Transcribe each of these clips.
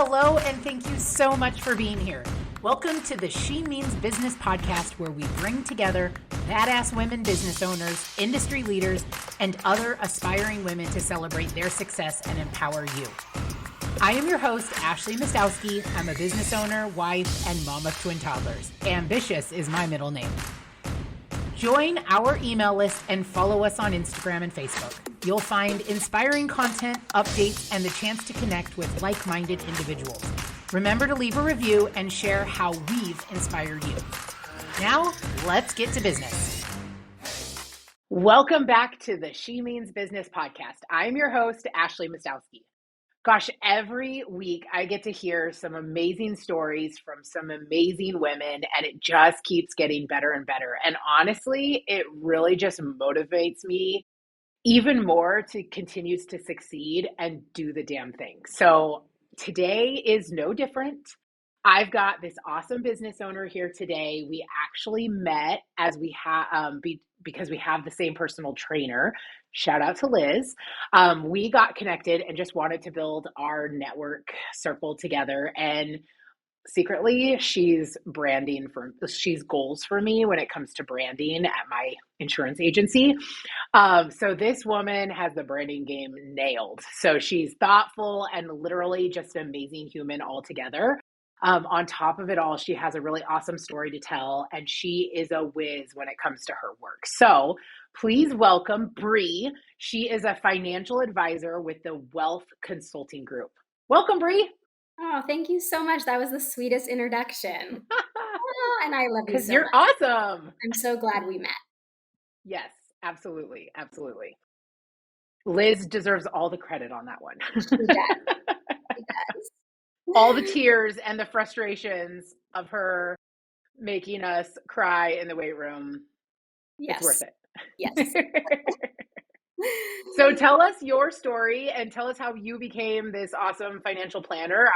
Hello, and thank you so much for being here. Welcome to the She Means Business podcast, where we bring together badass women business owners, industry leaders, and other aspiring women to celebrate their success and empower you. I am your host, Ashley Mastowski. I'm a business owner, wife, and mom of twin toddlers. Ambitious is my middle name. Join our email list and follow us on Instagram and Facebook. You'll find inspiring content, updates, and the chance to connect with like-minded individuals. Remember to leave a review and share how we've inspired you. Now, let's get to business. Welcome back to the She Means Business podcast. I'm your host, Ashley Mastowski. Gosh, every week I get to hear some amazing stories from some amazing women, and it just keeps getting better and better. And honestly, it really just motivates me even more to continue to succeed and do the damn thing. So today is no different. I've got this awesome business owner here today. We actually met as we have because we have the same personal trainer. Shout out to Liz. We got connected and just wanted to build our network circle together. And secretly, she's goals for me when it comes to branding at my insurance agency. So this woman has the branding game nailed. So she's thoughtful and literally just an amazing human altogether. On top of it all, she has a really awesome story to tell, and she is a whiz when it comes to her work. So please welcome Bree. She is a financial advisor with the Wealth Consulting Group. Welcome, Bree. Oh, thank you so much. That was the sweetest introduction. And I love you so much. You're awesome. I'm so glad we met. Yes, absolutely. Absolutely. Liz deserves all the credit on that one. She does. She does. All the tears and the frustrations of her making us cry in the weight room. Yes. It's worth it. Yes. So tell us your story and tell us how you became this awesome financial planner.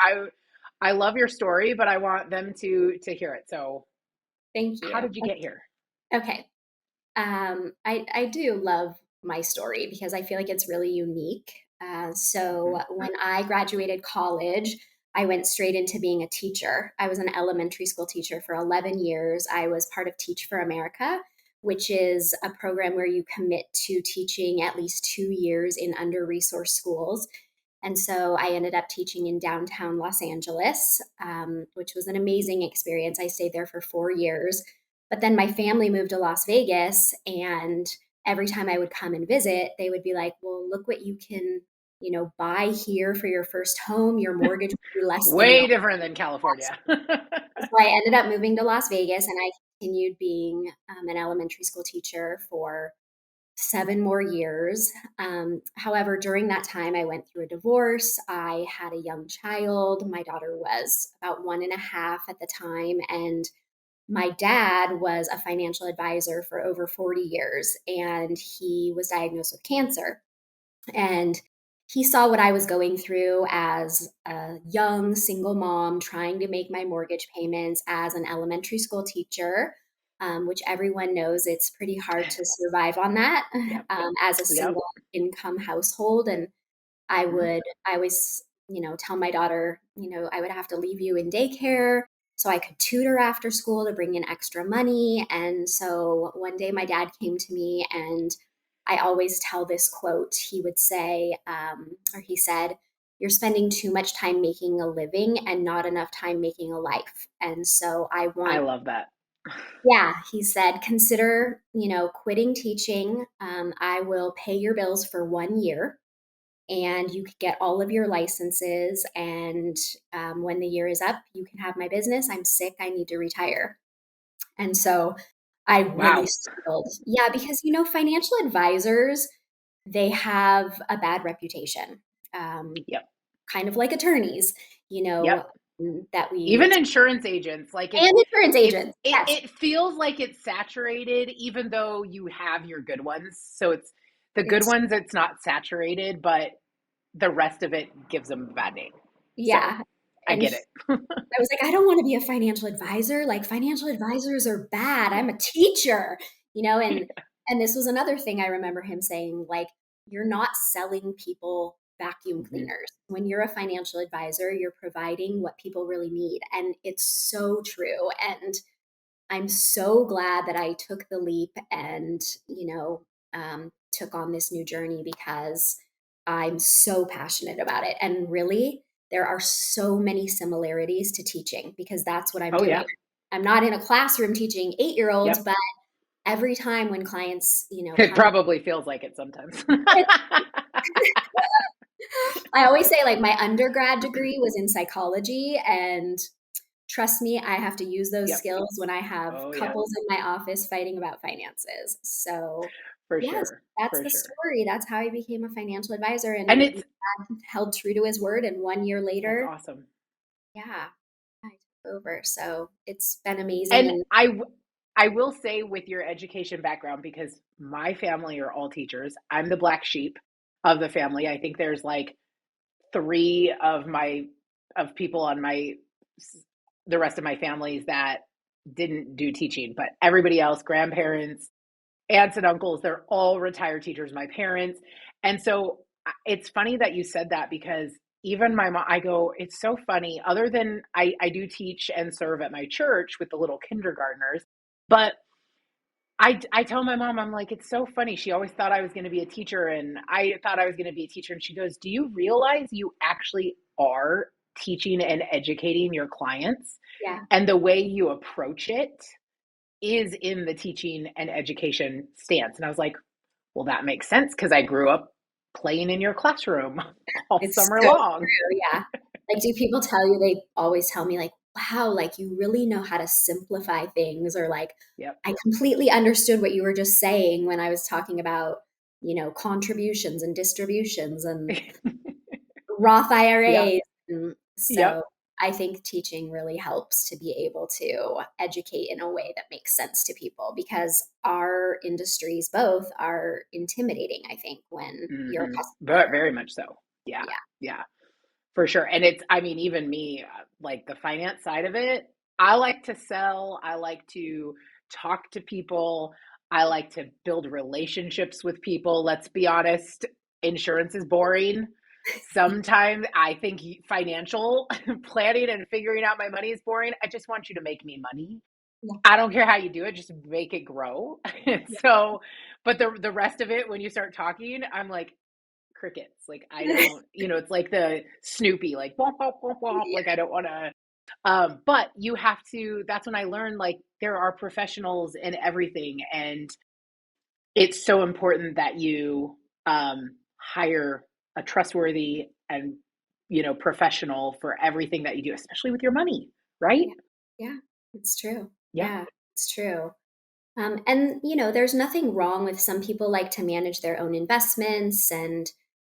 I love your story, but I want them to hear it. So thank you. How did you get here? Okay. I do love my story because I feel like it's really unique. So when I graduated college, I went straight into being a teacher. I was an elementary school teacher for 11 years. I was part of Teach for America, which is a program where you commit to teaching at least 2 years in under-resourced schools. And so I ended up teaching in downtown Los Angeles, which was an amazing experience. I stayed there for 4 years. But then my family moved to Las Vegas, and every time I would come and visit, they would be like, well, look what you can buy here for your first home. Your mortgage would be less. Way different than California. So I ended up moving to Las Vegas, and I continued being an elementary school teacher for 7 more years. However, during that time, I went through a divorce. I had a young child. My daughter was about 1.5 at the time, and my dad was a financial advisor for over 40 years, and he was diagnosed with cancer. And he saw what I was going through as a young single mom trying to make my mortgage payments as an elementary school teacher, which everyone knows it's pretty hard to survive on that as a single income household. And I always, tell my daughter, I would have to leave you in daycare so I could tutor after school to bring in extra money. And so one day my dad came to me, and I always tell this quote. He would say, or he said, "You're spending too much time making a living and not enough time making a life." And so I love that. Yeah, he said, consider, quitting teaching. I will pay your bills for 1 year, and you could get all of your licenses. And when the year is up, you can have my business. I'm sick. I need to retire. And so I really struggled. Yeah, because, financial advisors, they have a bad reputation. Kind of like attorneys, that we even insurance agents, insurance agents. It feels like it's saturated, even though you have your good ones. So it's the good ones, it's not saturated, but the rest of it gives them a bad name. Yeah. So I get it. I was like, I don't want to be a financial advisor. Like, financial advisors are bad. I'm a teacher, and this was another thing I remember him saying, like, you're not selling people vacuum cleaners. when you're a financial advisor, you're providing what people really need. And it's so true. And I'm so glad that I took the leap and, took on this new journey because I'm so passionate about it. And really, there are so many similarities to teaching because that's what I'm Oh doing. yeah. I'm not in a classroom teaching 8-year-olds, Yep. but every time when clients, It come in, probably feels like it sometimes. I always say like my undergrad degree was in psychology, and trust me, I have to use those Yep. skills when I have Oh yeah, couples in my office fighting about finances. So, for yes, sure. that's For the sure. story. That's how I became a financial advisor, And and my it's dad held true to his word. And 1 year that's later, awesome. yeah, I took over. So it's been amazing. And And I will say with your education background, because my family are all teachers, I'm the black sheep of the family. I think there's like 3 of people on the rest of my families that didn't do teaching, but everybody else, grandparents, aunts and uncles, they're all retired teachers, my parents. And so it's funny that you said that because even my mom, I go, it's so funny. Other than I do teach and serve at my church with the little kindergartners, but I tell my mom, I'm like, it's so funny. She always thought I was going to be a teacher, and I thought I was going to be a teacher. And she goes, do you realize you actually are teaching and educating your clients? yeah, And the way you approach it is in the teaching and education stance. And I was like, well, that makes sense because I grew up playing in your classroom all it's summer so long. true. Yeah. Like, do people tell you, they always tell me, like, wow, like you really know how to simplify things, or like, Yep. I completely understood what you were just saying when I was talking about, contributions and distributions and Roth Yeah. IRAs. And so Yep. I think teaching really helps to be able to educate in a way that makes sense to people because our industries both are intimidating, I think, when you're a But customer. very much so. Yeah. Yeah. Yeah. For sure. And it's, I mean, even me, like the finance side of it, I like to sell. I like to talk to people. I like to build relationships with people. Let's be honest, insurance is boring. Sometimes I think financial planning and figuring out my money is boring. I just want you to make me money. Yeah. I don't care how you do it, just make it grow. Yeah. So, but the rest of it, when you start talking, I'm like, crickets. Like I don't, it's like the Snoopy, like womp womp womp womp. Yeah. Like I don't want to. But you have to. That's when I learned like there are professionals in everything, and it's so important that you hire a trustworthy and professional for everything that you do, especially with your money, right? Yeah. Yeah. It's true. Yeah. Yeah. It's true. And there's nothing wrong with, some people like to manage their own investments, and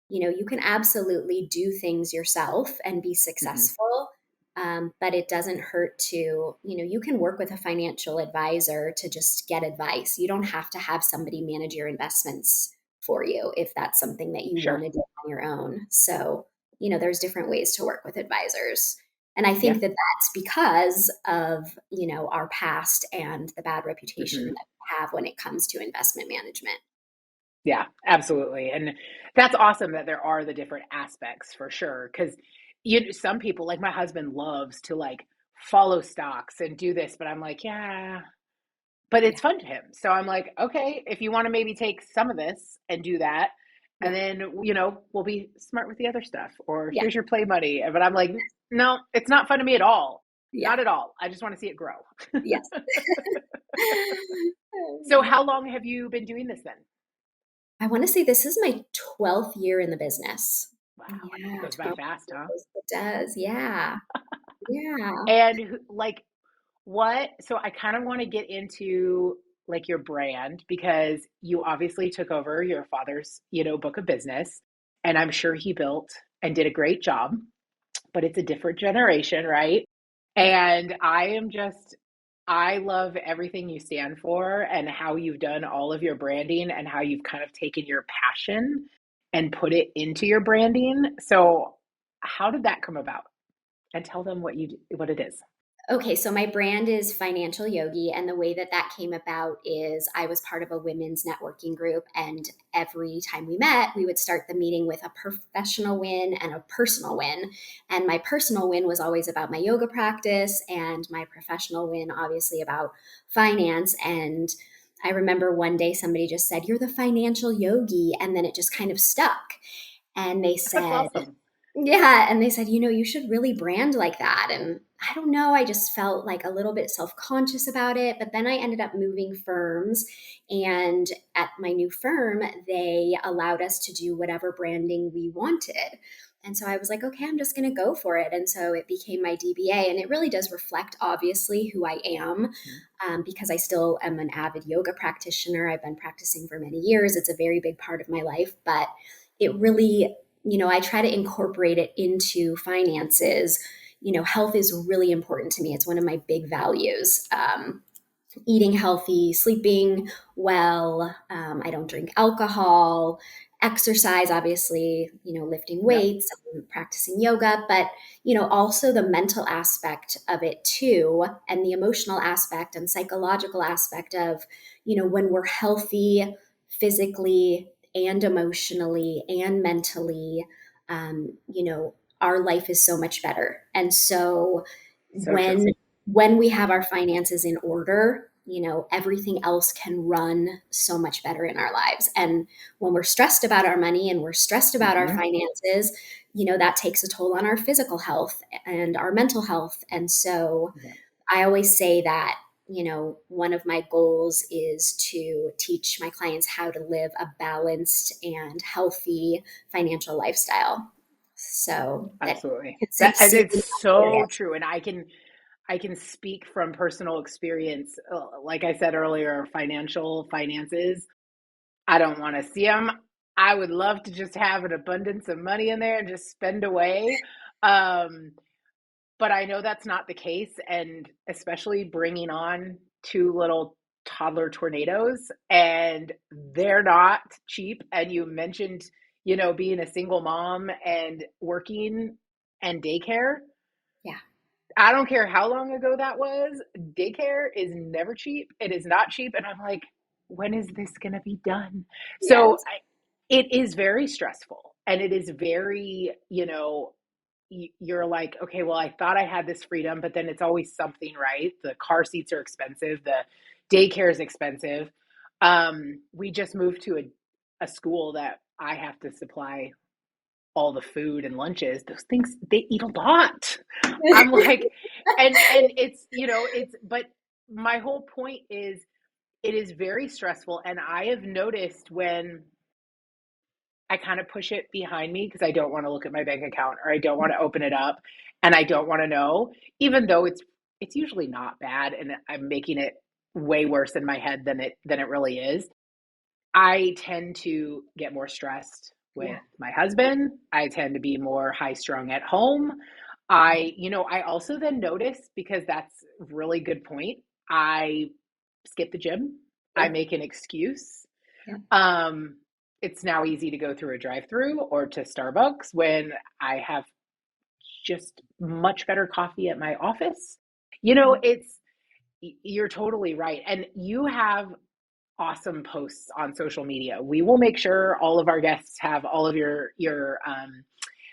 you can absolutely do things yourself and be Hmm. successful. But it doesn't hurt to, you can work with a financial advisor to just get advice. You don't have to have somebody manage your investments for you if that's something that you want Sure. to do on your own. So, there's different ways to work with advisors. And I Yeah. think that that's because of, our past and the bad reputation that Hmm. we have when it comes to investment management. Yeah, absolutely. And that's awesome that there are the different aspects for sure. Cause some people, like my husband, loves to like follow stocks and do this, but I'm like, yeah, but Yeah. it's fun to him. So I'm like, okay, if you want to maybe take some of this and do that, and Yeah. then, we'll be smart with the other stuff, or Yeah. here's your play money. But I'm like, no, it's not fun to me at all. Yeah. Not at all. I just want to see it grow. Yes. So how long have you been doing this then? I want to say this is my 12th year in the business. Wow. Yeah, Goes by 12 fast, huh? years. It does. Yeah. Yeah. And like, so I kind of want to get into like your brand because you obviously took over your father's, book of business, and I'm sure he built and did a great job, but it's a different generation, right? Yeah. And I love everything you stand for and how you've done all of your branding and how you've kind of taken your passion and put it into your branding. So, how did that come about? And tell them what it is. Okay, so my brand is Financial Yogi, and the way that that came about is I was part of a women's networking group, and every time we met, we would start the meeting with a professional win and a personal win. And my personal win was always about my yoga practice, and my professional win, obviously, about finance. And I remember one day somebody just said, "You're the financial yogi," and then it just kind of stuck. And they That's said, awesome. yeah, and they said, you should really brand like that. And I don't know, I just felt like a little bit self-conscious about it. But then I ended up moving firms. And at my new firm, they allowed us to do whatever branding we wanted. And so I was like, okay, I'm just going to go for it. And so it became my DBA. And it really does reflect, obviously, who I am, because I still am an avid yoga practitioner. I've been practicing for many years. It's a very big part of my life. But it really, I try to incorporate it into finances. Health is really important to me. It's one of my big values. Eating healthy, sleeping well. I don't drink alcohol, exercise, obviously, lifting Yep. weights, practicing yoga, but, also the mental aspect of it too, and the emotional aspect and psychological aspect of, when we're healthy physically and emotionally and mentally, our life is so much better. And so So true. when we have our finances in order, everything else can run so much better in our lives. And when we're stressed about our money and we're stressed about our Hmm. finances, that takes a toll on our physical health and our mental health. And so Yeah. I always say that, one of my goals is to teach my clients how to live a balanced and healthy financial lifestyle. So that Absolutely. can That and succeed in it's all so areas. true. And I can speak from personal experience. Like I said earlier, finances, I don't want to see them. I would love to just have an abundance of money in there and just spend away. Um, but I know that's not the case. And especially bringing on two little toddler tornadoes, and they're not cheap. And you mentioned, being a single mom and working and daycare. Yeah. I don't care how long ago that was. Daycare is never cheap. It is not cheap. And I'm like, when is this going to be done? So Yes. it is very stressful. And it is very, you're like, okay, well, I thought I had this freedom, but then it's always something, right? The car seats are expensive, the daycare is expensive. We just moved to a school that I have to supply all the food and lunches. Those things, they eat a lot. I'm like, and it's, but my whole point is it is very stressful. And I have noticed when I kind of push it behind me because I don't want to look at my bank account or I don't want to open it up and I don't want to know, even though it's usually not bad and I'm making it way worse in my head than it really is. I tend to get more stressed Yeah. with my husband. I tend to be more high strung at home. I also then notice, because that's a really good point. I skip the gym. I Yeah. make an excuse. Yeah. Um, it's now easy to go through a drive-through or to Starbucks when I have just much better coffee at my office. Yeah. You're totally right. And you have awesome posts on social media. We will make sure all of our guests have all of your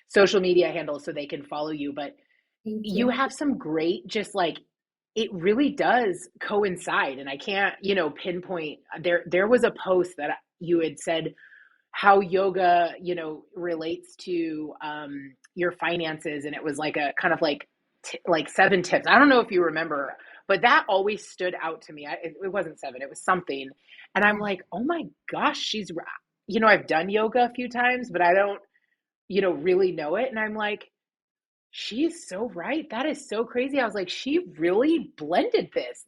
social media handles so they can follow you. But Thank you you. have some great, just like, it really does coincide. And I can't, pinpoint. There was a post that you had said how yoga, relates to your finances, and it was like a kind of like 7 tips. I don't know if you remember, but that always stood out to me. It wasn't seven, it was something, and I'm Yeah. like, oh my gosh, I've done yoga a few times, but I don't, really know it, and I'm like, she is so right. That is so crazy. I was like, she really blended this.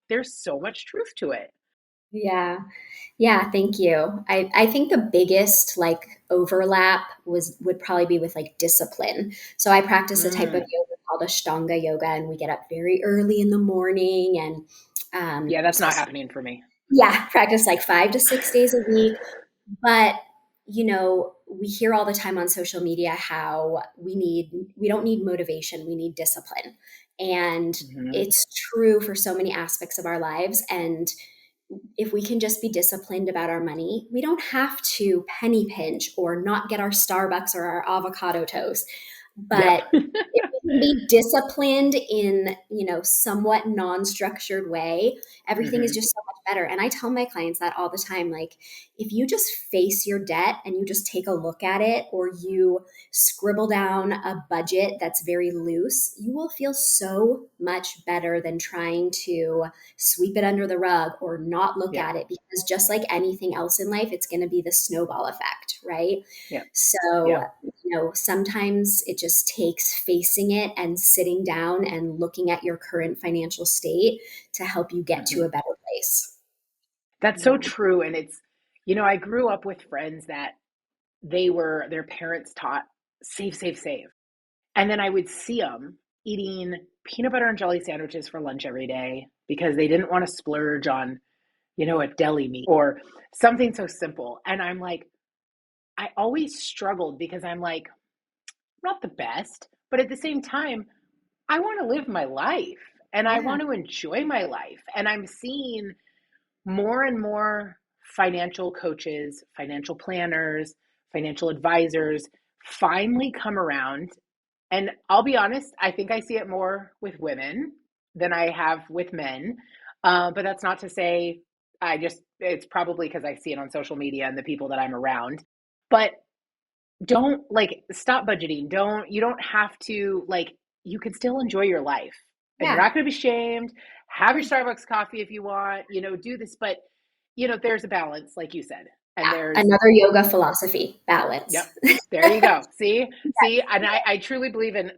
There's so much truth to it. Yeah. Yeah, thank you. I think the biggest like overlap would probably be with like discipline. So I practice a type of Mm. yoga called Ashtanga yoga, and we get up very early in the morning and Yeah, we're that's not supposed to, happening for me. yeah, practice like 5 to 6 days a week. But, we hear all the time on social media how we don't need motivation, we need discipline. And Mhm. it's true for so many aspects of our lives. And if we can just be disciplined about our money, we don't have to penny pinch or not get our Starbucks or our avocado toast. Yep. But if we can be disciplined in, somewhat non-structured way, everything is Mhm. just so much better. And I tell my clients that all the time. Like, if you just face your debt and you just take a look at it, or you scribble down a budget that's very loose, you will feel so much better than trying to sweep it under the rug or not look Yeah. at it, because just like anything else in life, it's going to be the snowball effect, right? Yeah. So, Yeah. sometimes it just takes facing it and sitting down and looking at your current financial state to help you get to Mhm. a better place. That's so Yeah. true. And I grew up with friends that their parents taught save, save, save. And then I would see them eating peanut butter and jelly sandwiches for lunch every day because they didn't want to splurge on, a deli meat or something so simple. And I'm like, I always struggled because I'm like, not the best, but at the same time, I want to live my life and I Yeah. want to enjoy my life. And I'm seeing more and more financial coaches, financial planners, financial advisors finally come around. And I'll be honest, I think I see it more with women than I have with men. But that's not to say it's probably because I see it on social media and the people that I'm around. But don't like stop budgeting. You don't have to you can still enjoy your life and you're Yeah. not going to be shamed. Have your Yeah. Starbucks coffee if you want, do this, but there's a balance, like you said. And Yeah. there's, Another yoga philosophy, balance. yep, there you go. See, and I truly believe in,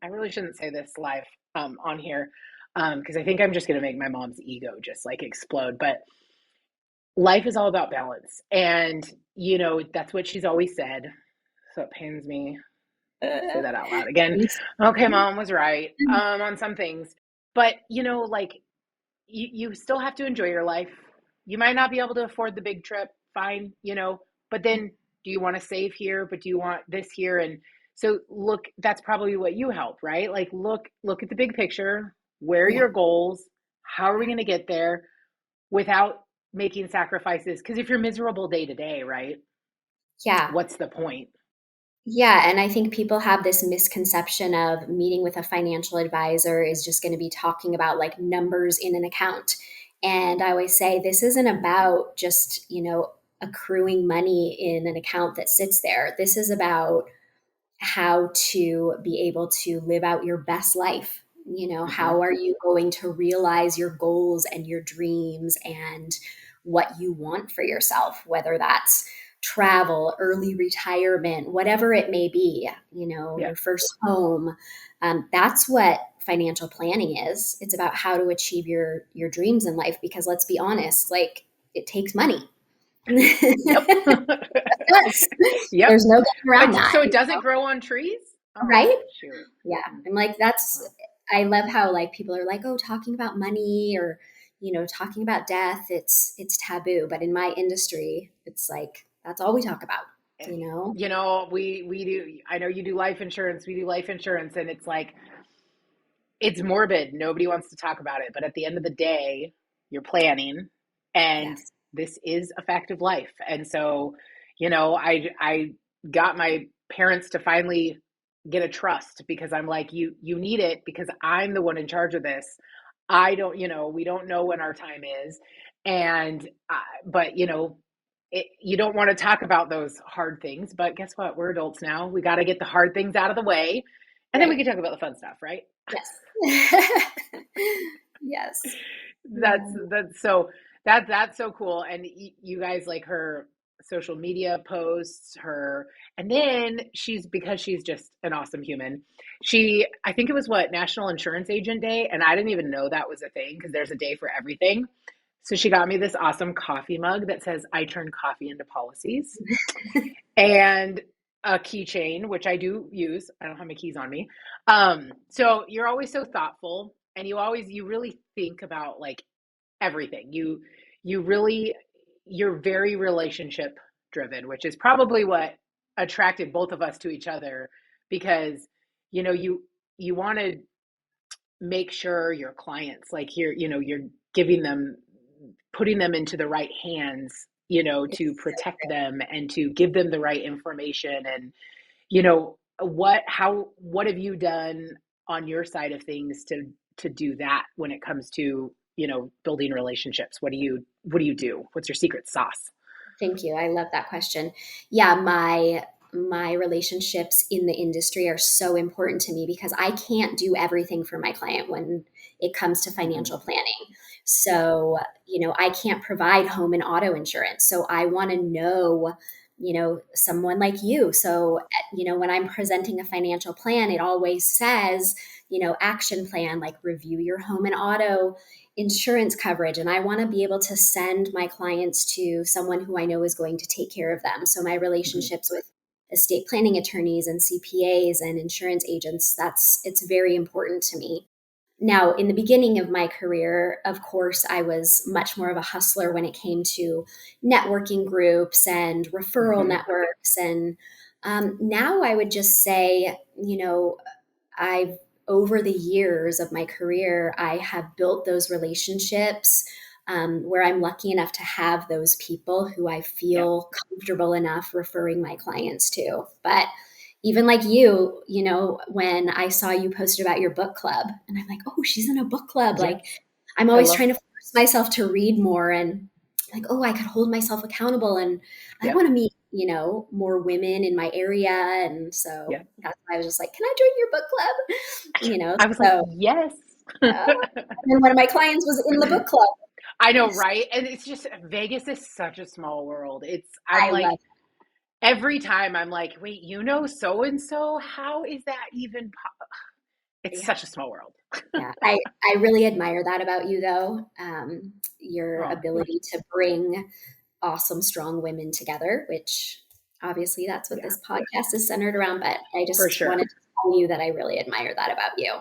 I really shouldn't say this live on here because I think I'm just going to make my mom's ego just like explode. But life is all about balance. And, that's what she's always said. So it pains me say that out loud again. Okay, mom was right on some things. But, you still have to enjoy your life. You might not be able to afford the big trip, fine, but then do you want to save here, but do you want this here? And so look, that's probably what you help, right? Like look at the big picture. Where are Yeah. your goals? How are we going to get there without making sacrifices? Because if you're miserable day to day, right? Yeah. What's the point? Yeah, and I think people have this misconception of meeting with a financial advisor is just going to be talking about like numbers in an account. And I always say this isn't about just, accruing money in an account that sits there. This is about how to be able to live out your best life. Hmm. How are you going to realize your goals and your dreams and what you want for yourself, whether that's travel, early retirement, whatever it may be, Yeah. your first home. That's what financial planning is. It's about how to achieve your dreams in life, because let's be honest, like, it takes money. Yep. Yes. Yep. There's no getting around that, So it doesn't grow on trees? Oh, right? shoot. Yeah. I'm like, Oh, I love how like people are like, oh, talking about money or, talking about death, it's taboo. But in my industry, it's like, that's all we talk about, eh, you know? we do. I know you do life insurance. We do life insurance, and it's like it's morbid. Nobody wants to talk about it, but at the end of the day, you're planning, and Yes. this is a fact of life. And so, I got my parents to finally get a trust because I'm like, you need it because I'm the one in charge of this. I don't, we don't know when our time is, and but you don't want to talk about those hard things. But guess what? We're adults now. We got to get the hard things out of the way, and then we Right. can talk about the fun stuff, right? Yes. Yes. That's Yeah. that's so that's so cool. And you guys like her social media posts, and then because she's just an awesome human. I think it was National Insurance Agent Day, and I didn't even know that was a thing because there's a day for everything. So she got me this awesome coffee mug that says I turn coffee into policies, and a keychain, which I do use. I don't have my keys on me. So you're always so thoughtful, and you really think about like everything. You really you're very relationship driven, which is probably what attracted both of us to each other because you know you you wanted make sure your clients, like you're giving them, putting them into the right hands, to It's protect them and to give them the right information. And, what have you done on your side of things to do that when it comes to, building relationships? What do you do? What's your secret sauce? Thank you. I love that question. Yeah, my relationships in the industry are so important to me because I can't do everything for my client when it comes to Hmm. financial planning. So, I can't provide home and auto insurance. So I want to know, someone like you. So, when I'm presenting a financial plan, it always says, action plan, like review your home and auto insurance coverage, and I want to be able to send my clients to someone who I know is going to take care of them. So my Hmm. relationships with estate planning attorneys and CPAs and insurance agents, it's very important to me. Now, in the beginning of my career, of course, I was much more of a hustler when it came to networking groups and referral Hmm. networks. And now I would just say, I've over the years of my career, I have built those relationships where I'm lucky enough to have those people who I Yeah. feel comfortable enough referring my clients to. But even like you, when I saw you posted about your book club, and I'm like, oh, she's in a book club. Yeah. Like, I'm I always love. trying to force myself to read more and like, oh, I could hold myself accountable. And I Yeah. want to meet, more women in my area. And Yeah. so that's why I was just like, can I join your book club? I was like, So, yes. and then one of my clients was in the book club. I know, right? And it's just, Vegas is such a small world. I'm I like, love every time I'm like, wait, so and so? How is that even? It's it. such a small world. Yeah, I really admire that about you, though. Your Oh, ability to bring awesome, strong women together, which obviously that's what yeah, this podcast is centered around. But I for just sure. wanted to tell you that I really admire that about you.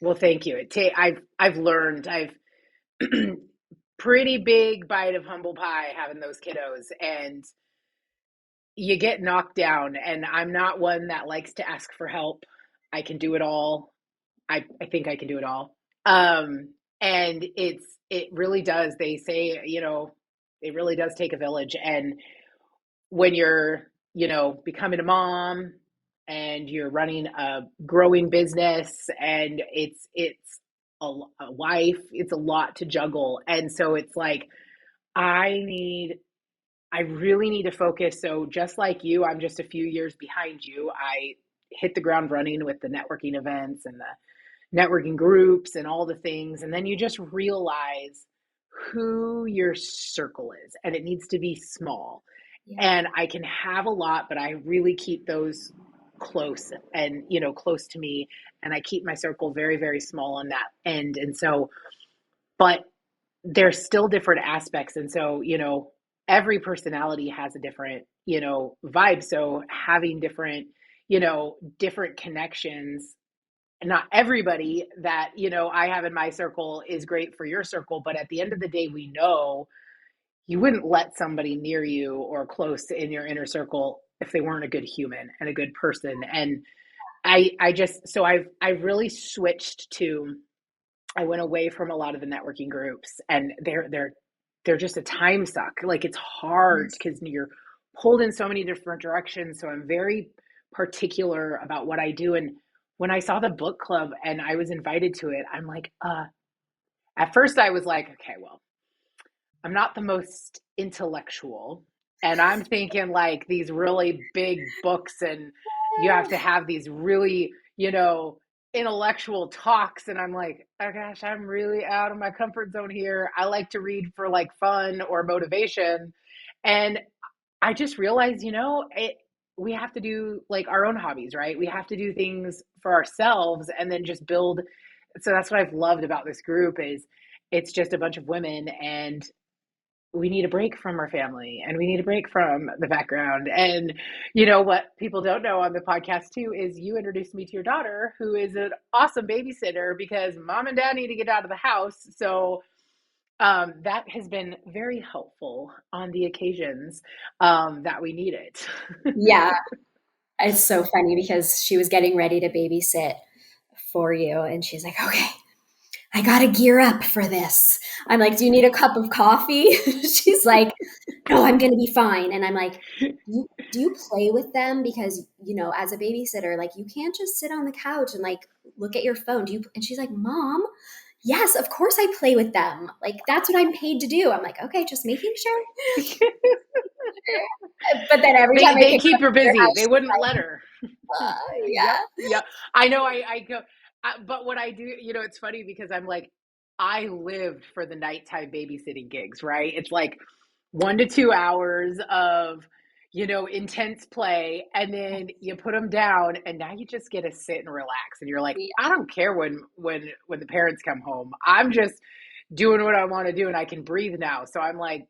Well, thank you. I've learned. I've pretty big bite of humble pie having those kiddos, and you get knocked down. And I'm not one that likes to ask for help. I can do it all. I think I can do it all. And it really does. They say, it really does take a village. And when you're, becoming a mom and you're running a growing business and it's a wife, it's a lot to juggle. And so it's like, I need I really need to focus. So just like you, I'm just a few years behind you. I hit the ground running with the networking events and the networking groups and all the things. And then you just realize who your circle is, and it needs to be small. Yeah, And I can have a lot, but I really keep those close and, close to me. And I keep my circle very, very small on that end. And so, but there's still different aspects. And so, every personality has a different, vibe. So having different, different connections, not everybody that, I have in my circle is great for your circle, but at the end of the day, we know you wouldn't let somebody near you or close in your inner circle if they weren't a good human and a good person. And I just, so I've really switched to, I went away from a lot of the networking groups, and they're just a time suck. Like, it's hard yes. because you're pulled in so many different directions. So I'm very particular about what I do. And when I saw the book club and I was invited to it, I'm like, at first I was like, okay, well, I'm not the most intellectual. And I'm thinking like these really big books, and you have to have these really, intellectual talks. And I'm like, oh gosh, I'm really out of my comfort zone here. I like to read for like fun or motivation. And I just realized, we have to do like our own hobbies, right? We have to do things for ourselves and then just build. So that's what I've loved about this group is it's just a bunch of women, and we need a break from our family and we need a break from the background. And what people don't know on the podcast too is you introduced me to your daughter, who is an awesome babysitter because mom and dad need to get out of the house. So that has been very helpful on the occasions that we need it. Yeah, it's so funny because she was getting ready to babysit for you, and she's like, "Okay." I gotta gear up for this. I'm like, do you need a cup of coffee? She's like, no, I'm gonna be fine. And I'm like, do you play with them? Because, as a babysitter, like you can't just sit on the couch and like look at your phone. And she's like, Mom, yes, of course I play with them. Like that's what I'm paid to do. I'm like, okay, just making sure. But then every time I They pick her keep up her at their busy. house, They she's wouldn't let like, her. yeah. Yep. Yep. I know. I go, but what I do, it's funny because I'm like, I lived for the nighttime babysitting gigs, right? It's like 1 to 2 hours of, intense play. And then you put them down and now you just get to sit and relax. And you're like, Yeah. I don't care when the parents come home. I'm just doing what I want to do and I can breathe now. So I'm like,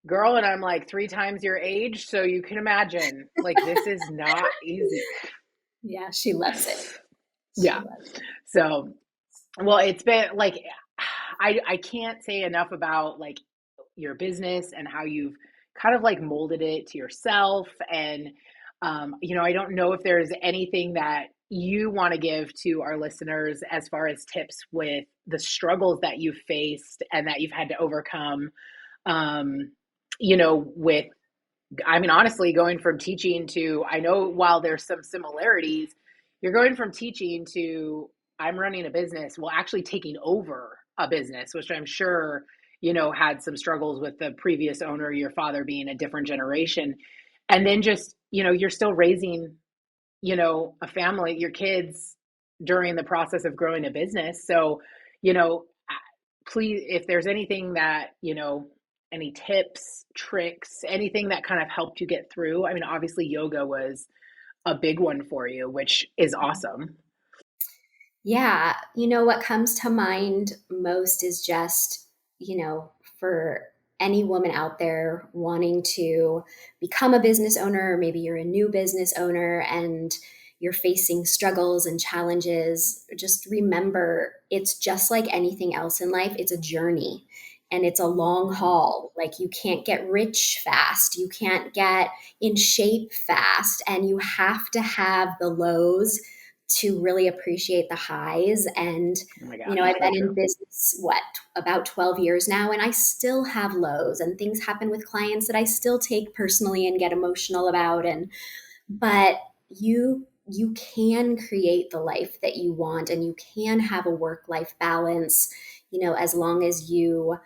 girl, and I'm like 3 times your age. So you can imagine, like, this is not easy. Yeah, she loves it. She Yeah. loves it. So, well, it's been like, I can't say enough about like your business and how you've kind of like molded it to yourself. And, I don't know if there's anything that you want to give to our listeners as far as tips with the struggles that you've faced and that you've had to overcome, um, with, I mean, honestly, going from teaching to, I know while there's some similarities, you're going from teaching to, I'm running a business, well, actually taking over a business, which I'm sure, had some struggles with the previous owner, your father being a different generation. And then just, you're still raising, a family, your kids during the process of growing a business. So, you know, please, if there's anything that, any tips, tricks, anything that kind of helped you get through. I mean, obviously yoga was a big one for you, which is awesome. Yeah, what comes to mind most is just, for any woman out there wanting to become a business owner, or maybe you're a new business owner and you're facing struggles and challenges, just remember it's just like anything else in life. It's a journey and it's a long haul. Like you can't get rich fast, you can't get in shape fast, and you have to have the lows to really appreciate the highs. And, Oh my gosh, I've so been in true. business, about 12 years now, and I still have lows and things happen with clients that I still take personally and get emotional about. But you can create the life that you want, and you can have a work life balance, as long as you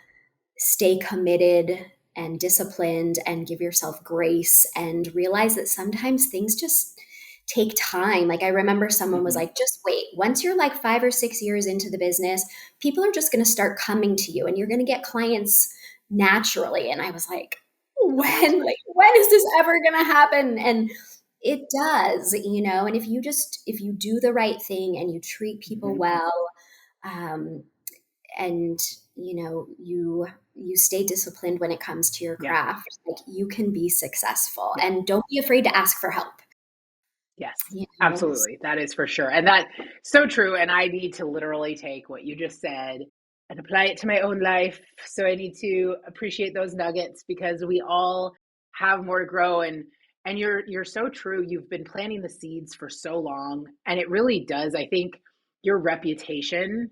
stay committed and disciplined and give yourself grace and realize that sometimes things just take time. Like I remember someone was Hmm. like, just wait. Once you're like 5 or 6 years into the business, people are just going to start coming to you and you're going to get clients naturally. And I was like, when is this ever going to happen? And it does, and if you do the right thing and you treat people Hmm. well, um, and you stay disciplined when it comes to your Yeah. craft, like you can be successful, and don't be afraid to ask for help. Yes, you know absolutely. That is for sure. And that's so true. And I need to literally take what you just said and apply it to my own life. So I need to appreciate those nuggets because we all have more to grow. And you're so true. You've been planting the seeds for so long. And it really does. I think your reputation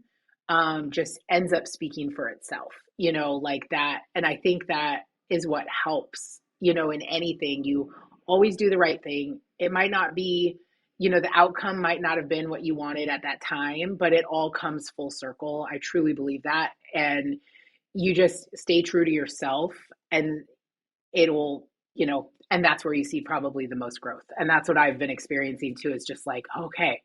just ends up speaking for itself, like that. And I think that is what helps, in anything. You always do the right thing. It might not be, the outcome might not have been what you wanted at that time, but it all comes full circle. I truly believe that. And you just stay true to yourself and it'll, and that's where you see probably the most growth. And that's what I've been experiencing too, is just like, okay,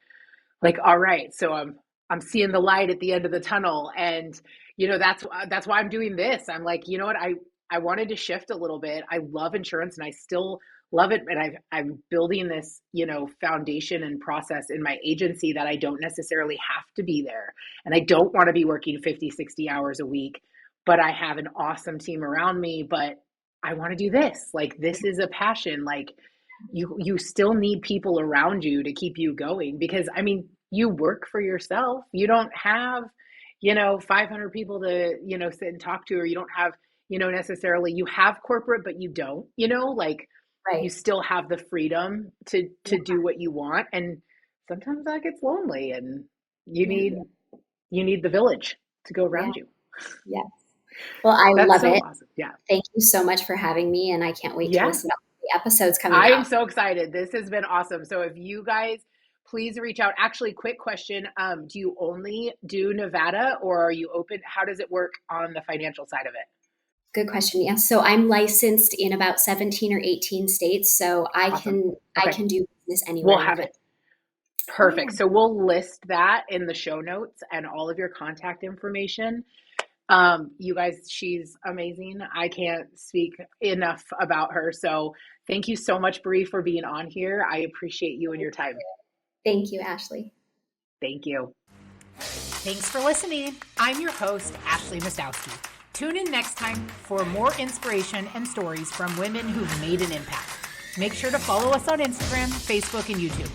like, all right, so I'm seeing the light at the end of the tunnel. And that's why I'm doing this. I'm like, you know what, I wanted to shift a little bit. I love insurance and I still love it, and I'm building this foundation and process in my agency that I don't necessarily have to be there, and I don't want to be working 50, 60 hours a week, but I have an awesome team around me. But I want to do this, like, this is a passion. Like, you still need people around you to keep you going, because I mean, you work for yourself. You don't have 500 people to sit and talk to, or you don't have necessarily, you have corporate but you don't, like, you right. still have the freedom to Yeah. do what you want. And sometimes that gets lonely and you Yeah. need the village. to go Yeah. around you. Yes. Well, I That's love so it. awesome. Yeah. Thank you so much for having me, and I can't wait to Yeah. listen to all the episodes coming I am out. so excited. This has been awesome. So if you guys please reach out. Actually, quick question. Do you only do Nevada or are you open? How does it work on the financial side of it? Good question. Yes. So I'm licensed in about 17 or 18 states, so I Awesome. can I Okay. can do business anywhere We'll in the have country. it. Oh yeah. Perfect. So we'll list that in the show notes and all of your contact information. You guys, she's amazing. I can't speak enough about her. So thank you so much, Bree, for being on here. I appreciate you and your time. Thank you, Ashley. Thank you. Thanks for listening. I'm your host, Ashley Mastowski. Tune in next time for more inspiration and stories from women who've made an impact. Make sure to follow us on Instagram, Facebook, and YouTube.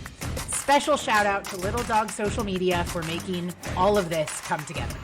Special shout out to Little Dog Social Media for making all of this come together.